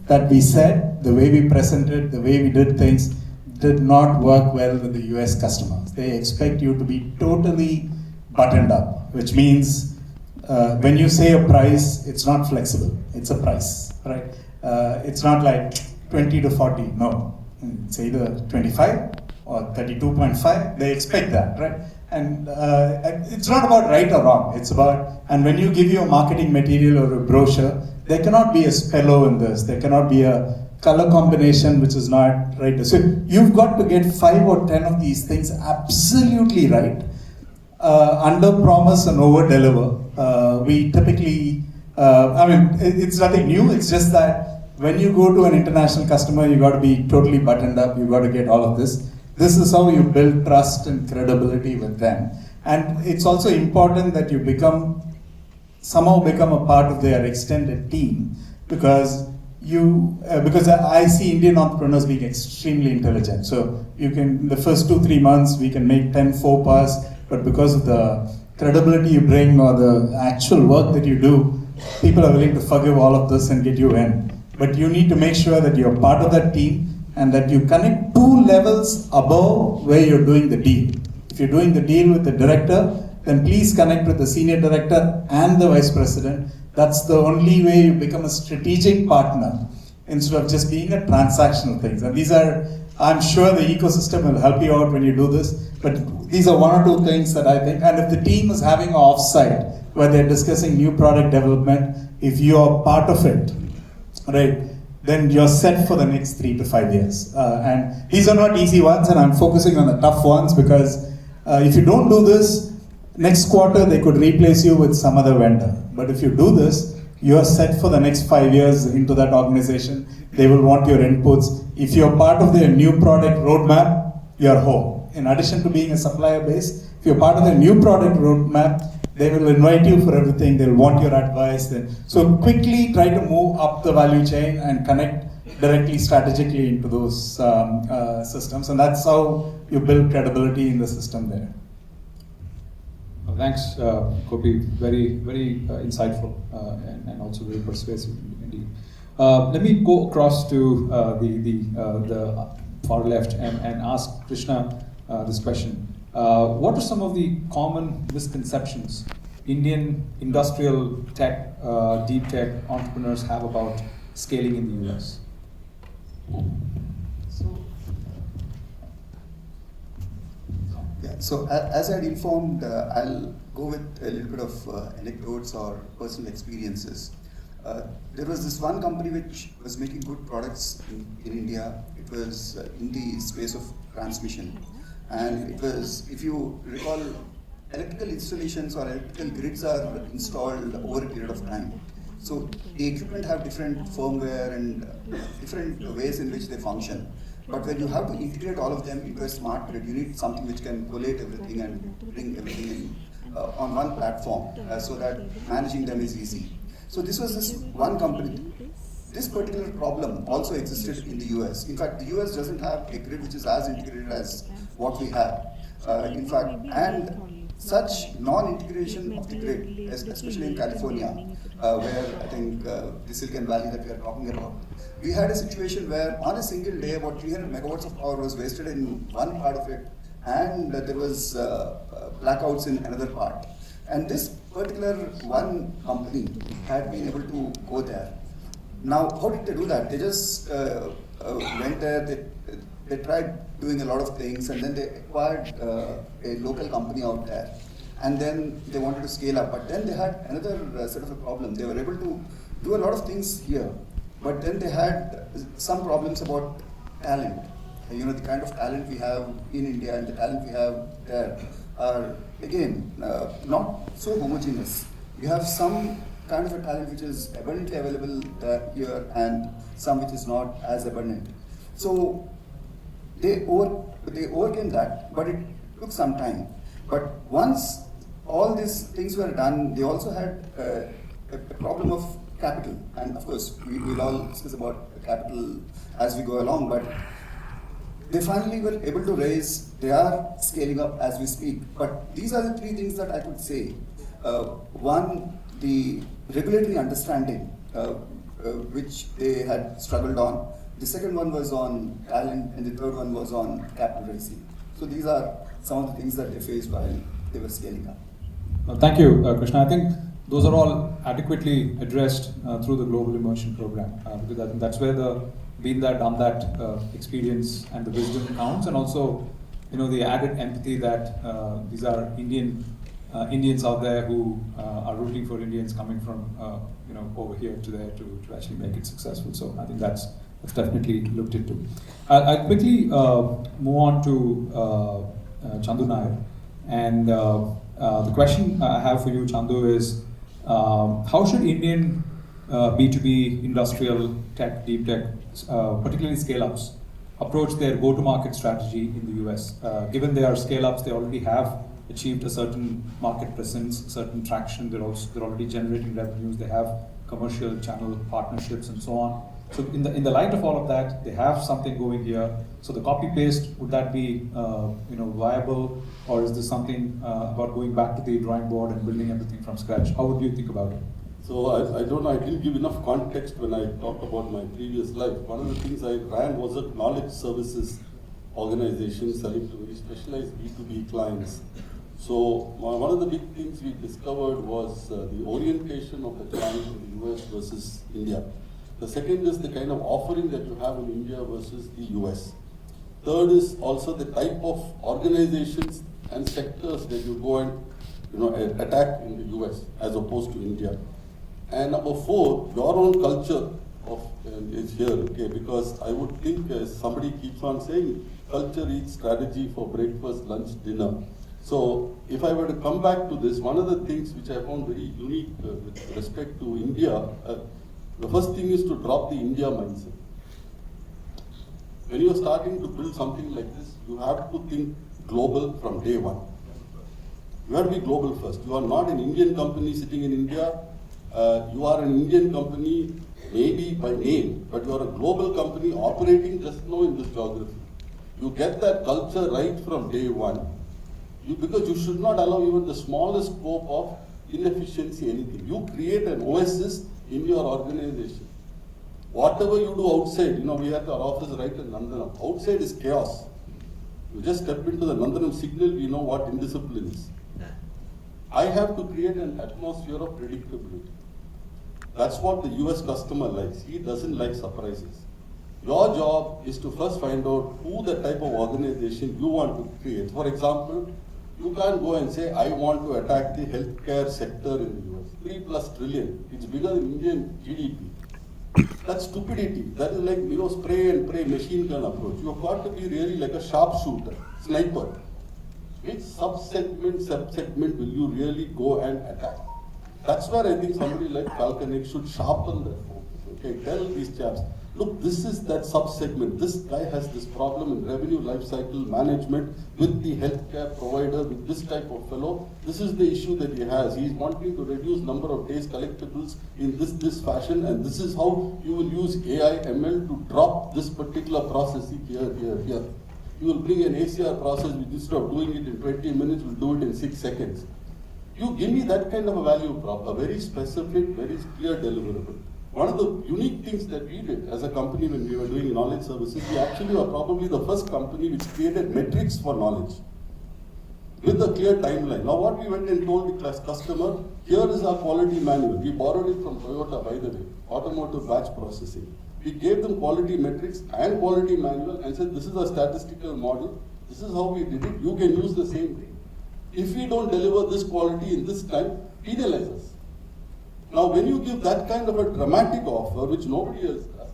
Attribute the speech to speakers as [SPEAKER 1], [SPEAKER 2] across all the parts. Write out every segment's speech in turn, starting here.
[SPEAKER 1] that we said, the way we presented, the way we did things, did not work well with the US customers. They expect you to be totally buttoned up, which means when you say a price, it's not flexible. It's a price, right? It's not like 20 to 40, no. It's either 25 or 32.5. They expect that, right? And it's not about right or wrong. It's about, and when you give your marketing material or a brochure, there cannot be a spello in this. There cannot be a color combination which is not right. So you've got to get 5 or 10 of these things absolutely right. Under promise and over deliver. We typically, it's nothing new. It's just that when you go to an international customer, you got to be totally buttoned up. You got to get all of this. This is how you build trust and credibility with them. And it's also important that you somehow become a part of their extended team, because I see Indian entrepreneurs being extremely intelligent. So you can, in the first 2-3 months, we can make 10 faux pas, but because of the credibility you bring or the actual work that you do, people are willing to forgive all of this and get you in. But you need to make sure that you're part of that team and that you connect 2 levels above where you're doing the deal. If you're doing the deal with the director, then please connect with the senior director and the vice president. That's the only way you become a strategic partner instead of just being a transactional thing. And these are, I'm sure the ecosystem will help you out when you do this, but these are 1 or 2 things that I think, and if the team is having an offsite where they're discussing new product development, if you're part of it, right, then you're set for the next 3 to 5 years. And these are not easy ones, and I'm focusing on the tough ones because if you don't do this, next quarter they could replace you with some other vendor. But if you do this, you are set for the next 5 years into that organization. They will want your inputs. If you're part of their new product roadmap, you're whole. In addition to being a supplier base, if you're part of their new product roadmap, they will invite you for everything. They'll want your advice. So quickly try to move up the value chain and connect directly, strategically into those systems. And that's how you build credibility in the system there.
[SPEAKER 2] Thanks, Gopi. Very, very insightful and also very persuasive indeed. Let me go across to the far left and ask Krishna this question. What are some of the common misconceptions Indian industrial tech, deep tech entrepreneurs have about scaling in the US?
[SPEAKER 3] So as I'd informed, I'll go with a little bit of anecdotes or personal experiences. There was this one company which was making good products in India. It was in the space of transmission. And it was, if you recall, electrical installations or electrical grids are installed over a period of time. So the equipment have different firmware and different ways in which they function. But when you have to integrate all of them into a smart grid, you need something which can collate everything and bring everything in, on one platform so that managing them is easy. So this was this one company. This particular problem also existed in the US. In fact, the US doesn't have a grid which is as integrated as what we have. In fact, and such non-integration of the grid, especially in California, where I think the Silicon Valley that we are talking about, we had a situation where on a single day about 300 megawatts of power was wasted in one part of it, and there was blackouts in another part. And this particular one company had been able to go there. Now, how did they do that? They just went there, they tried doing a lot of things, and then they acquired a local company out there. And then they wanted to scale up, but then they had another sort of a problem. They were able to do a lot of things here, but then they had some problems about talent. You know, the kind of talent we have in India and the talent we have there are, again, not so homogeneous. You have some kind of a talent which is abundantly available here and some which is not as abundant. So they overcame that, but it took some time. But once all these things were done, they also had a problem of capital. And of course, we'll all discuss about capital as we go along, but they finally were able to raise, they are scaling up as we speak. But these are the 3 things that I could say. One, the regulatory understanding. which they had struggled on. The second one was on talent, and the third one was on capital raising. So these are some of the things that they faced while they were scaling up.
[SPEAKER 2] Thank you, Krishna. I think those are all adequately addressed through the global immersion program, because I think that's where the been there, done that experience and the wisdom counts, and also, you know, the added empathy that these are Indians out there who are rooting for Indians coming from you know, over here to there to actually make it successful. So I think that's definitely looked into. I'll quickly move on to Chandu Nair, and the question I have for you, Chandu, is how should Indian B2B industrial tech, deep tech, particularly scale-ups, approach their go-to-market strategy in the US? Given they are scale-ups, they already have achieved a certain market presence, certain traction, they're already generating revenues, they have commercial channel partnerships and so on. So in the light of all of that, they have something going here. So the copy paste, would that be you know, viable, or is this something about going back to the drawing board and building everything from scratch? How would you think about it?
[SPEAKER 4] So I don't know, I didn't give enough context when I talked about my previous life. One of the things I ran was a knowledge services organization selling to very specialized B2B clients. So one of the big things we discovered was the orientation of the client in the US versus India. The second is the kind of offering that you have in India versus the US. Third is also the type of organizations and sectors that you go and, you know, attack in the US as opposed to India. And number four, your own culture of is here, okay? Because I would think, as somebody keeps on saying, culture eats strategy for breakfast, lunch, dinner. So if I were to come back to this, one of the things which I found very unique with respect to India, the first thing is to drop the India mindset. When you are starting to build something like this, you have to think global from day one. You have to be global first. You are not an Indian company sitting in India. You are an Indian company, maybe by name, but you are a global company operating just now in this geography. You get that culture right from day one, because you should not allow even the smallest scope of inefficiency, anything. You create an oasis in your organization. Whatever you do outside, you know, we have our office right in Nandanam. Outside is chaos. You just step into the Nandanam signal, we know what indiscipline is. I have to create an atmosphere of predictability. That's what the US customer likes. He doesn't like surprises. Your job is to first find out who the type of organization you want to create. For example, you can't go and say, I want to attack the healthcare sector in the US. $3+ trillion. It's bigger than Indian GDP. That's stupidity. That is like, you know, spray and pray machine gun approach. You have got to be really like a sharpshooter, sniper. Which sub-segment will you really go and attack? That's where I think somebody like Falconet should sharpen their focus. Okay, tell these chaps, look, this is that sub-segment. This guy has this problem in revenue lifecycle management with the healthcare provider, with this type of fellow. This is the issue that he has. He's wanting to reduce number of days collectibles in this fashion, and this is how you will use AI, ML to drop this particular process here. You will bring an ACR process which instead of doing it in 20 minutes, will do it in 6 seconds. You give me that kind of a value prop, a very specific, very clear deliverable. One of the unique things that we did as a company when we were doing knowledge services, we actually were probably the first company which created metrics for knowledge with a clear timeline. Now what we went and told the customer, here is our quality manual. We borrowed it from Toyota, by the way, automotive batch processing. We gave them quality metrics and quality manual and said, this is a statistical model. This is how we did it. You can use the same thing. If we don't deliver this quality in this time, penalize us. Now, when you give that kind of a dramatic offer, which nobody else does,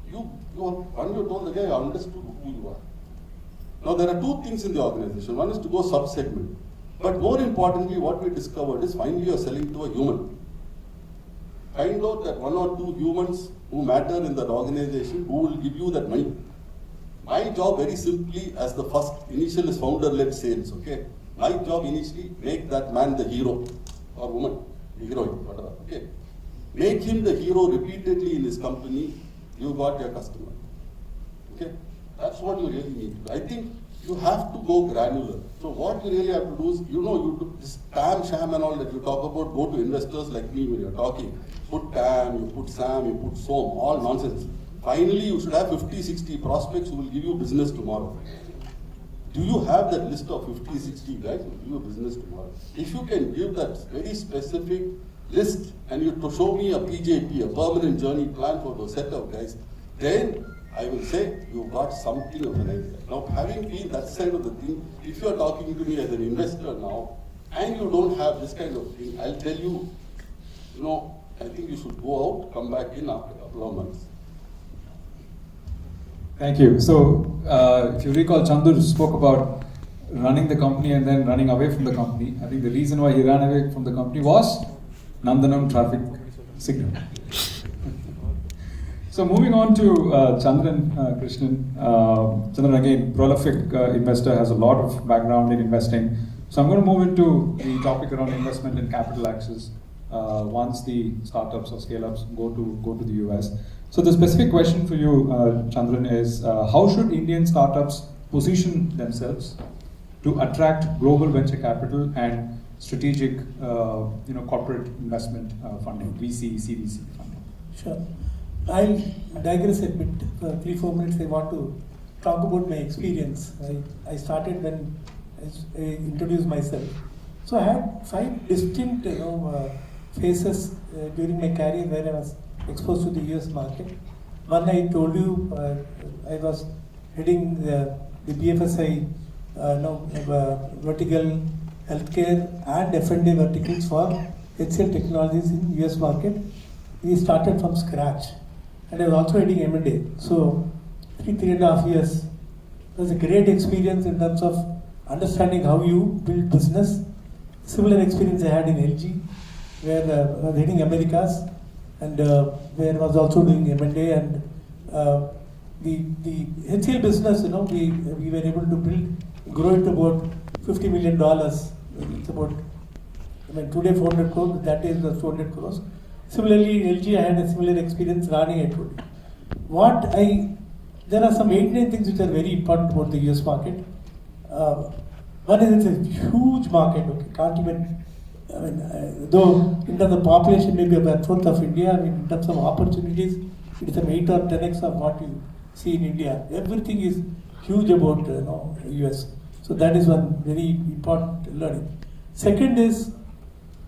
[SPEAKER 4] you told the guy, I understood who you are. Now, there are two things in the organization. One is to go sub-segment. But more importantly, what we discovered is finally you are selling to a human. Find out that 1 or 2 humans who matter in that organization who will give you that money. My job, very simply, as the first initial is founder-led sales, okay? My job initially, make that man the hero or woman, the heroine, whatever, okay? Make him the hero repeatedly in his company, you got your customer, okay? That's what you really need. I think You have to go granular. So what you really have to do is, you do this TAM, sham and all that you talk about, go to investors like me when you're talking. Put TAM, you put SAM, you put SOM, all nonsense. Finally, you should have 50, 60 prospects who will give you business tomorrow. Do you have that list of 50, 60 guys who will give you business tomorrow? If you can give that very specific list and you to show me a PJP, a permanent journey plan for those set of guys, then I will say you got something of an idea. Now, having been that side of the thing, if you are talking to me as an investor now, and you don't have this kind of thing, I'll tell you, I think you should go out, come back in after a couple of months.
[SPEAKER 2] Thank you. So, if you recall, Chandur spoke about running the company and then running away from the company. I think the reason why he ran away from the company was Nandanam traffic signal. So moving on to Chandran Krishnan. Chandran, again, prolific investor, has a lot of background in investing. So I'm going to move into the topic around investment and capital access once the startups or scale-ups go to the US. So the specific question for you, Chandran, is how should Indian startups position themselves to attract global venture capital and strategic, corporate investment funding, VC, CVC funding?
[SPEAKER 5] Sure. I'll digress a bit. For 3-4 minutes, I want to talk about my experience. I started when I introduced myself. So I had 5 distinct, phases during my career where I was exposed to the US market. One, I told you, I was heading the BFSI vertical, healthcare and F&A verticals for HCL Technologies in US market. We started from scratch. And I was also heading M&A. So 3.5 years. It was a great experience in terms of understanding how you build business. Similar experience I had in LG, where I was heading Americas and where I was also doing M&A, and the HCL business, we were able to grow it to about $50 million. It's about, today 400 crores, that is the 200 crores. Similarly, in LG, I had a similar experience running it. There are some 8-9 things which are very important about the US market. One is it's a huge market, can't even, though in terms of population maybe about 1/4 of India, in terms of opportunities, it is 8 or 10x of what you see in India. Everything is huge about US. So that is one very important learning. Second is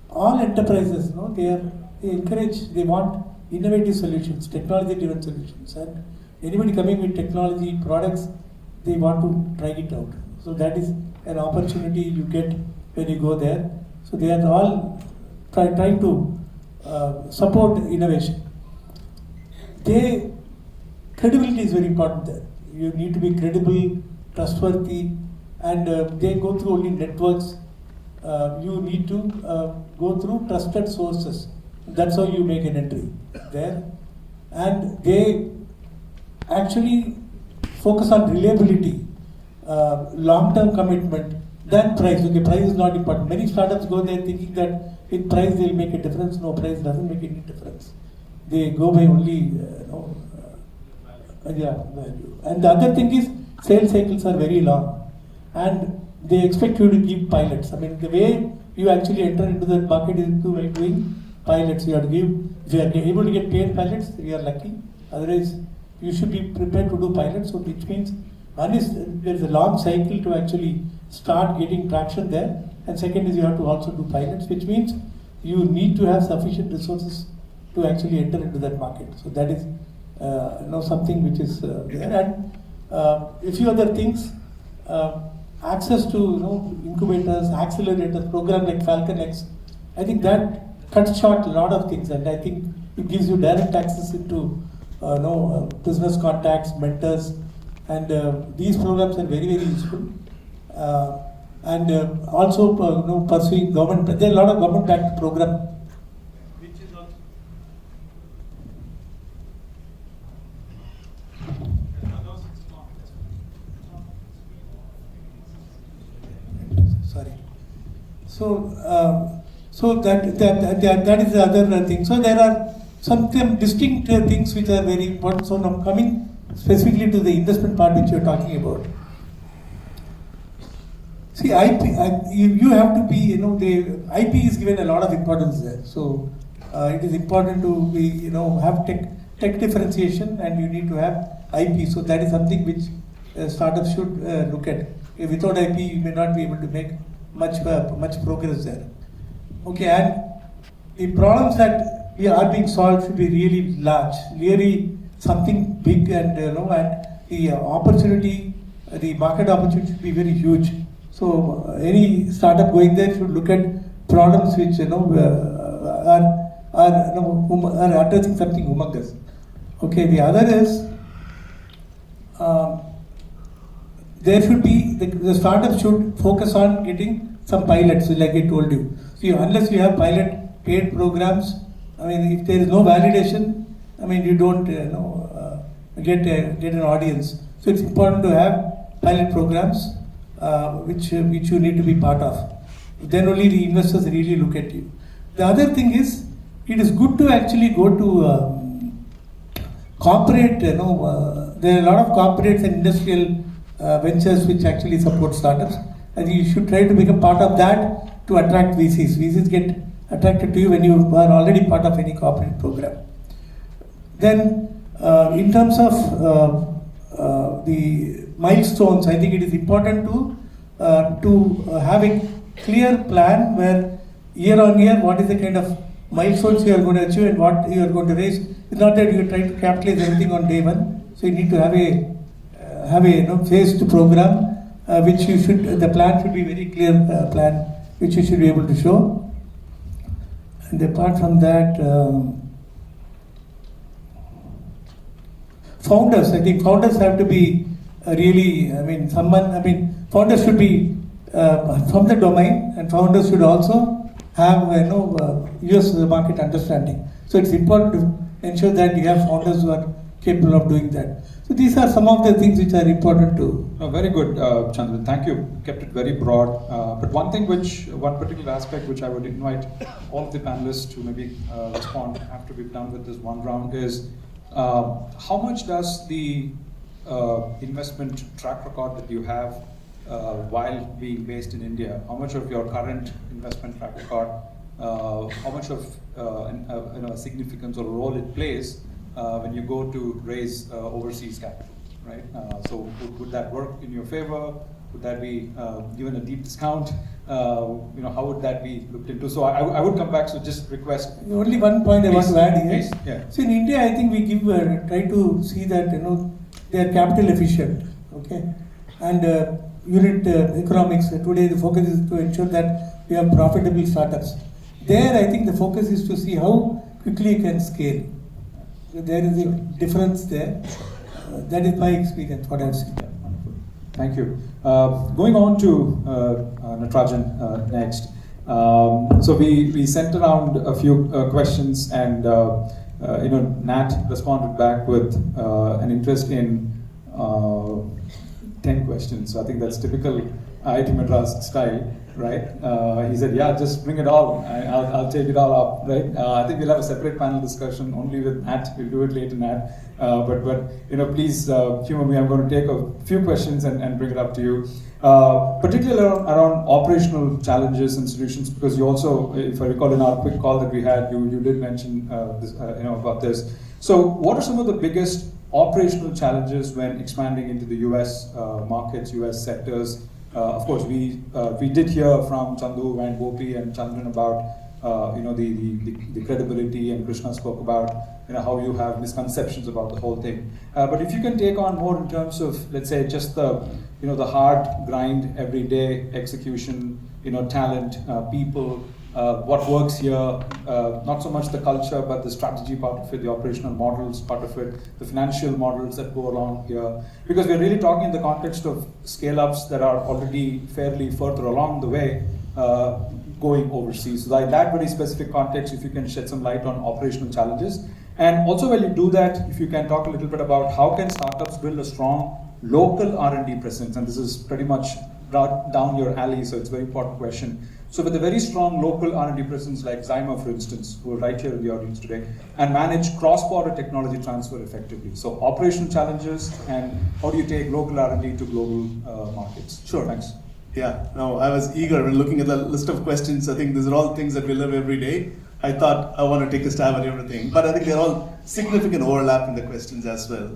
[SPEAKER 5] all enterprises, they want innovative solutions, technology-driven solutions, and anybody coming with technology products, they want to try it out. So that is an opportunity you get when you go there. So they are all trying to support innovation. Credibility is very important there. You need to be credible, trustworthy, and they go through only networks. You need to go through trusted sources. That's how you make an entry there. And they actually focus on reliability, long-term commitment, than price. Price is not important. Many startups go there thinking that in price they'll make a difference. No, price doesn't make any difference. They go by only value. And the other thing is sales cycles are very long, and they expect you to give pilots. The way you actually enter into that market is by doing pilots. You have to give. If you are able to get paid pilots, you are lucky. Otherwise, you should be prepared to do pilots. So which means one is there is a long cycle to actually start getting traction there, and second is you have to also do pilots, which means you need to have sufficient resources to actually enter into that market. So that is something which is there, and a few other things. Access to incubators, accelerators, program like Falcon X. I think that cuts short a lot of things, and I think it gives you direct access into business contacts, mentors, and these programs are very, very useful. And also pursuing government. There are a lot of government-backed programs. So that is the other thing. So there are some distinct things which are very important. So now coming specifically to the investment part which you are talking about. See, you have to be, IP is given a lot of importance there. So it is important to be, have tech differentiation, and you need to have IP. So that is something which startups should look at. Without IP, you may not be able to make much progress there. Okay, and the problems that are being solved should be really large, really something big, and and the opportunity, the market opportunity should be very huge. So any startup going there should look at problems which are addressing something humongous. Okay, the other is there should be the startup should focus on getting some pilots, like I told you. So unless you have pilot paid programs, I mean, if there is no validation, I mean, you don't get an audience. So it's important to have pilot programs which you need to be part of. Then only the investors really look at you. The other thing is, it is good to actually go to corporate. There are a lot of corporates and industrial ventures which actually support startups. I think you should try to become part of that to attract VCs. VCs get attracted to you when you are already part of any corporate program. Then, in terms of the milestones, I think it is important to have a clear plan where year on year what is the kind of milestones you are going to achieve and what you are going to raise. It's not that you are trying to capitalize everything on day one. So you need to have a phased program, which the plan should be very clear plan, which you should be able to show. And apart from that, founders, I think founders have to be founders should be from the domain, and founders should also have US market understanding. So it's important to ensure that you have founders who are capable of doing that. So these are some of the things which are important to.
[SPEAKER 2] No, very good, Chandran. Thank you. Kept it very broad. But one particular aspect which I would invite all of the panelists to maybe respond after we've done with this one round is how much does the investment track record that you have while being based in India, how much of your current investment track record, how much of significance or role it plays when you go to raise overseas capital, right? So would that work in your favor? Would that be given a deep discount? How would that be looked into? So I would come back, so just request.
[SPEAKER 5] Only one point I want to add here.
[SPEAKER 2] Please, yeah.
[SPEAKER 5] So in India, I think we try to see that they are capital efficient, okay, and unit economics. Today the focus is to ensure that we have profitable startups. There, I think the focus is to see how quickly you can scale. So there is a difference there. That is my experience, what I've seen.
[SPEAKER 2] Wonderful. Thank you. Going on to Natarajan next. So we sent around a few questions, and Nat responded back with an interest in 10 questions. So I think that's typical IIT Madras style, right? He said, yeah, just bring it all. I'll take it all up, right? I think we'll have a separate panel discussion only with Nat. We'll do it later, Nat. But please humor me. I'm going to take a few questions and bring it up to you. Particularly around operational challenges and solutions, because you also, if I recall in our quick call that we had, you did mention about this. So what are some of the biggest operational challenges when expanding into the US markets, US sectors? Of course, we did hear from Chandu and Gopi and Chandran about the credibility, and Krishna spoke about how you have misconceptions about the whole thing. But if you can take on more in terms of, let's say, just the hard grind, everyday execution, talent, people, what works here, not so much the culture, but the strategy part of it, the operational models part of it, the financial models that go along here. Because we're really talking in the context of scale-ups that are already fairly further along the way, going overseas. So like that very specific context, if you can shed some light on operational challenges. And also while you do that, if you can talk a little bit about how can startups build a strong local R&D presence, and this is pretty much down your alley, so it's a very important question. So with a very strong local R&D presence like Zyma, for instance, who are right here in the audience today, and manage cross-border technology transfer effectively. So operational challenges, and how do you take local R&D to global markets? Sure, thanks.
[SPEAKER 6] Yeah, no, I was eager when looking at the list of questions. I think these are all things that we live every day. I thought I want to take a stab at everything, but I think they're all significant overlap in the questions as well.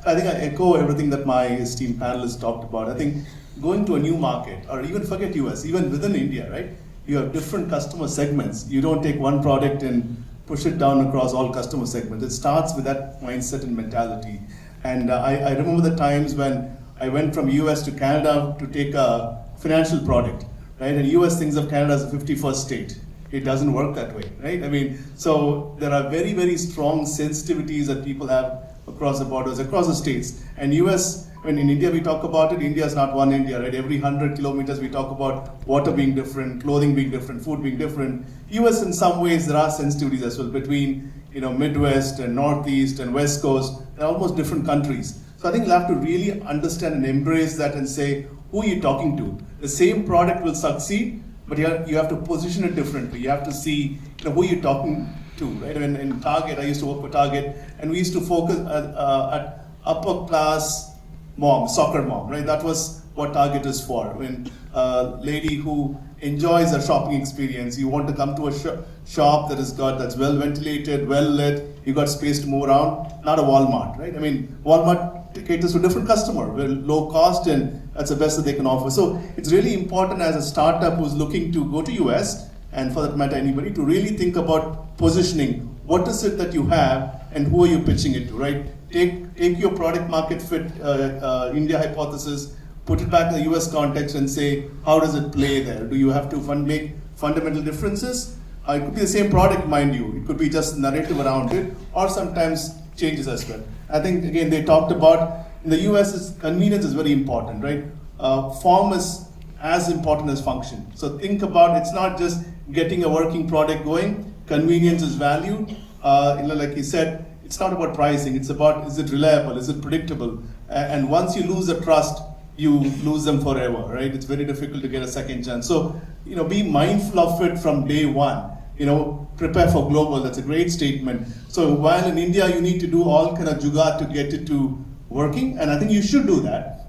[SPEAKER 6] I think I echo everything that my esteemed panelists talked about. I think going to a new market, or even forget US, even within India, right? You have different customer segments. You don't take one product and push it down across all customer segments. It starts with that mindset and mentality. And I remember the times when I went from US to Canada to take a financial product, right? And US thinks of Canada as the 51st state. It doesn't work that way, right? I mean, so there are very, very strong sensitivities that people have across the borders, across the states. And US, when in India we talk about it, India is not one India, right? Every 100 kilometers we talk about water being different, clothing being different, food being different. US in some ways there are sensitivities as well between, Midwest and Northeast and West Coast. They're almost different countries. So I think you'll have to really understand and embrace that and say, who are you talking to? The same product will succeed, but you have to position it differently. You have to see who you're talking to, right? In Target, I used to work for Target, and we used to focus at upper class mom, soccer mom, right? That was what Target is for. When a lady who enjoys a shopping experience, you want to come to a shop that's well ventilated, well lit, you got space to move around, not a Walmart, right? I mean, Walmart caters to a different customer, very low cost, and that's the best that they can offer. So it's really important as a startup who's looking to go to US, and for that matter anybody, to really think about positioning. What is it that you have and who are you pitching it to, right? Take your product market fit India hypothesis, put it back in the US context and say, how does it play there? Do you have to make fundamental differences? It could be the same product, mind you. It could be just narrative around it, or sometimes changes as well. I think, again, they talked about, in the US, convenience is very important, right? Form is as important as function. So think about, it's not just getting a working product going, convenience is valued. Like you said, it's not about pricing, it's about, is it reliable, is it predictable? And once you lose the trust, you lose them forever, right? It's very difficult to get a second chance. So, be mindful of it from day one. Prepare for global, that's a great statement. So while in India you need to do all kind of jugaad to get it to working, and I think you should do that.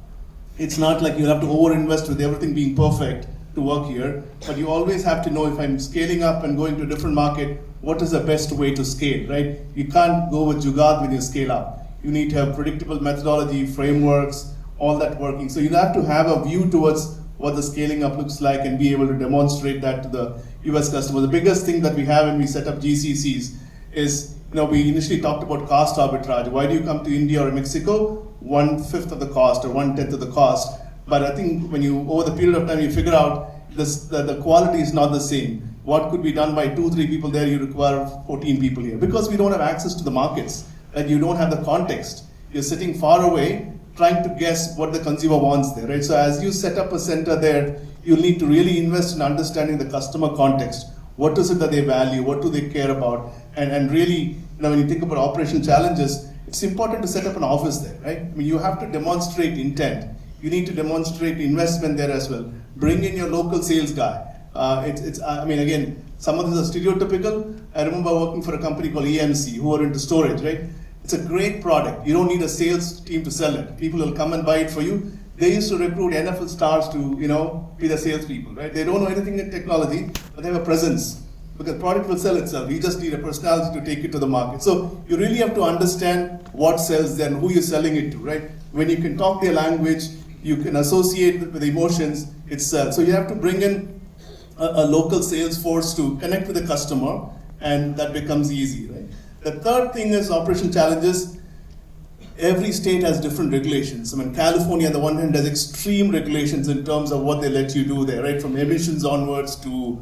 [SPEAKER 6] It's not like you have to overinvest with everything being perfect to work here, but you always have to know, if I'm scaling up and going to a different market, what is the best way to scale, right? You can't go with jugaad when you scale up. You need to have predictable methodology, frameworks, all that working. So you have to have a view towards what the scaling up looks like and be able to demonstrate that to the US customers. The biggest thing that we have when we set up GCCs is, we initially talked about cost arbitrage. Why do you come to India or Mexico? 1/5 of the cost or 1/10 of the cost. But I think when over the period of time, you figure out the quality is not the same. What could be done by 2-3 people there, you require 14 people here. Because we don't have access to the markets, and you don't have the context. You're sitting far away, trying to guess what the consumer wants there, right? So as you set up a center there, you'll need to really invest in understanding the customer context. What is it that they value? What do they care about? And really, when you think about operational challenges, it's important to set up an office there, right? I mean, you have to demonstrate intent. You need to demonstrate investment there as well. Bring in your local sales guy. Again, some of these are stereotypical. I remember working for a company called EMC, who are into storage, right? It's a great product. You don't need a sales team to sell it. People will come and buy it for you. They used to recruit NFL stars to, be the salespeople, right? They don't know anything in technology, but they have a presence. Because the product will sell itself. You just need a personality to take it to the market. So you really have to understand what sells then, who you're selling it to, right? When you can talk their language, you can associate it with emotions, it sells. So you have to bring in a local sales force to connect with the customer, and that becomes easy, right? The third thing is operational challenges. Every state has different regulations. California on the one hand has extreme regulations in terms of what they let you do there, right? From emissions onwards to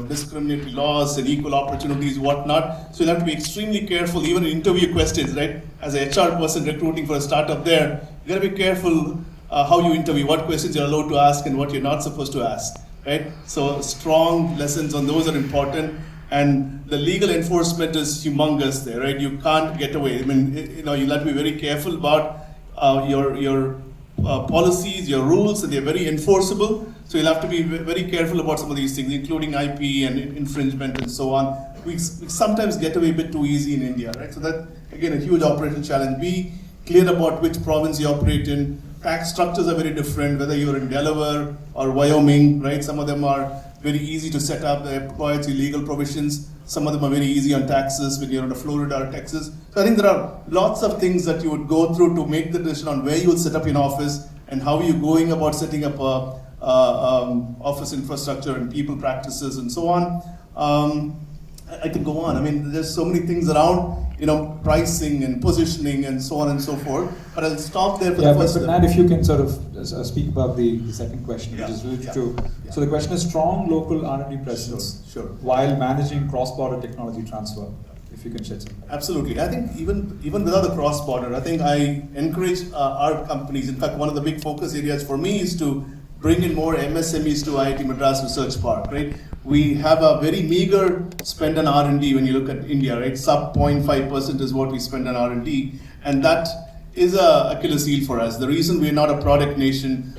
[SPEAKER 6] discriminatory laws and equal opportunities, whatnot. So you'll have to be extremely careful, even in interview questions, right? As a HR person recruiting for a startup there, you got to be careful how you interview, what questions you're allowed to ask and what you're not supposed to ask, right? So strong lessons on those are important. And the legal enforcement is humongous there, right? You can't get away. You'll have to be very careful about your policies, your rules, and they're very enforceable. So you'll have to be very careful about some of these things, including IP and infringement and so on. We sometimes get away a bit too easy in India, right? So that, again, a huge operational challenge. Be clear about which province you operate in, tax structures are very different, whether you're in Delaware or Wyoming, right? Some of them are very easy to set up, they provide legal provisions. Some of them are very easy on taxes when you're in Florida or Texas. So I think there are lots of things that you would go through to make the decision on where you would set up your office and how you're going about setting up office infrastructure and people practices and so on. I could go on. I mean, there's so many things around, pricing and positioning and so on and so forth. But I'll stop there for the first.
[SPEAKER 2] But Nat, if you can sort of speak about the second question, which is related to.
[SPEAKER 6] Yeah.
[SPEAKER 2] So the question is strong local R&D presence,
[SPEAKER 6] Sure.
[SPEAKER 2] while managing cross-border technology transfer. If you can shed some light.
[SPEAKER 6] Absolutely. I think even without the cross-border, I think I encourage our companies. In fact, one of the big focus areas for me is to bring in more MSMEs to IIT Madras Research Park, right? We have a very meager spend on R&D when you look at India, right? Sub 0.5% is what we spend on R&D, and that is a Achilles heel for us. The reason we're not a product nation,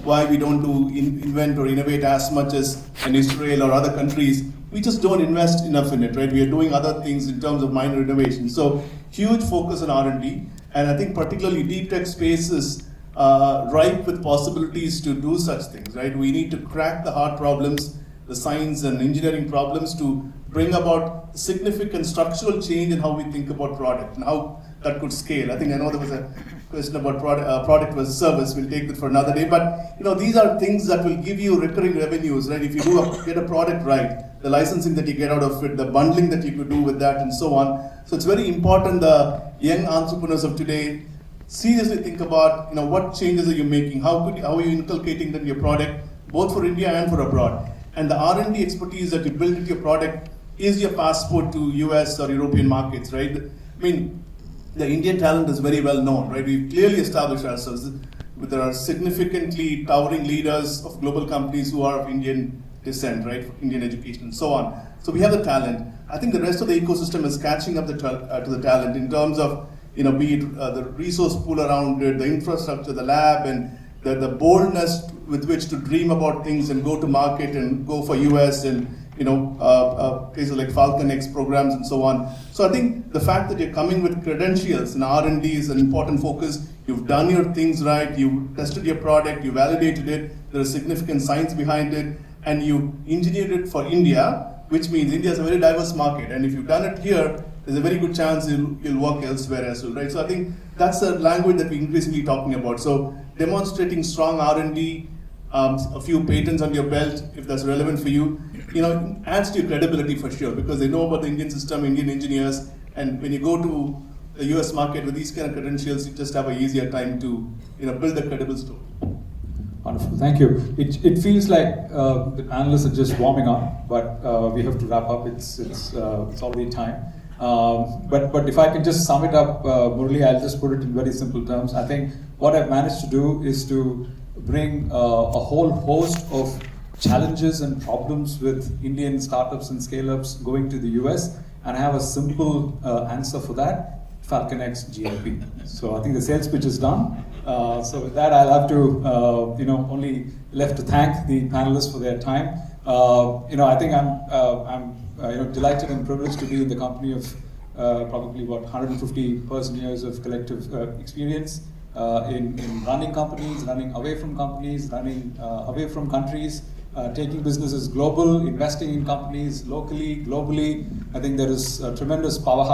[SPEAKER 6] why we don't invent or innovate as much as in Israel or other countries, we just don't invest enough in it, right? We are doing other things in terms of minor innovation. So huge focus on R&D, and I think particularly deep tech space is ripe with possibilities to do such things, right? We need to crack the hard problems, the science and engineering problems, to bring about significant structural change in how we think about product and how that could scale. I know there was a question about product versus service. We'll take that for another day. But these are things that will give you recurring revenues, right? If you get a product right, the licensing that you get out of it, the bundling that you could do with that, and so on. So it's very important the young entrepreneurs of today seriously think about what changes are you making, how are you inculcating that in your product, both for India and for abroad. And the R&D expertise that you build into your product is your passport to US or European markets, right? I mean, the Indian talent is very well known, right? We've clearly established ourselves. There are significantly towering leaders of global companies who are of Indian descent, right? Indian education and so on. So we have the talent. I think the rest of the ecosystem is catching up to the talent in terms of, be it the resource pool around it, the infrastructure, the lab, and the boldness with which to dream about things and go to market and go for US and places like Falcon X programs and so on. So I think the fact that you're coming with credentials in R&D is an important focus. You've done your things right, you tested your product, you validated it, there is significant science behind it, and you engineered it for India, which means India is a very diverse market. And if you've done it here, there's a very good chance you'll work elsewhere as well, right? So I think that's the language that we're increasingly talking about. So demonstrating strong R&D, a few patents on your belt, if that's relevant for you, adds to your credibility for sure, because they know about the Indian system, Indian engineers, and when you go to the US market with these kind of credentials, you just have an easier time to build a credible story.
[SPEAKER 2] Wonderful, thank you. It feels like the panelists are just warming up, but we have to wrap up. It's already time. But if I can just sum it up, Murali, I'll just put it in very simple terms. I think what I've managed to do is to bring a whole host of challenges and problems with Indian startups and scale-ups going to the US, and I have a simple answer for that: Falcon X GLP. So I think the sales pitch is done. So with that, I'll have to only left to thank the panelists for their time. I think I'm delighted and privileged to be in the company of probably 150 person years of collective experience in running companies, running away from companies, running away from countries, taking businesses global, investing in companies locally, globally. I think there is a tremendous powerhouse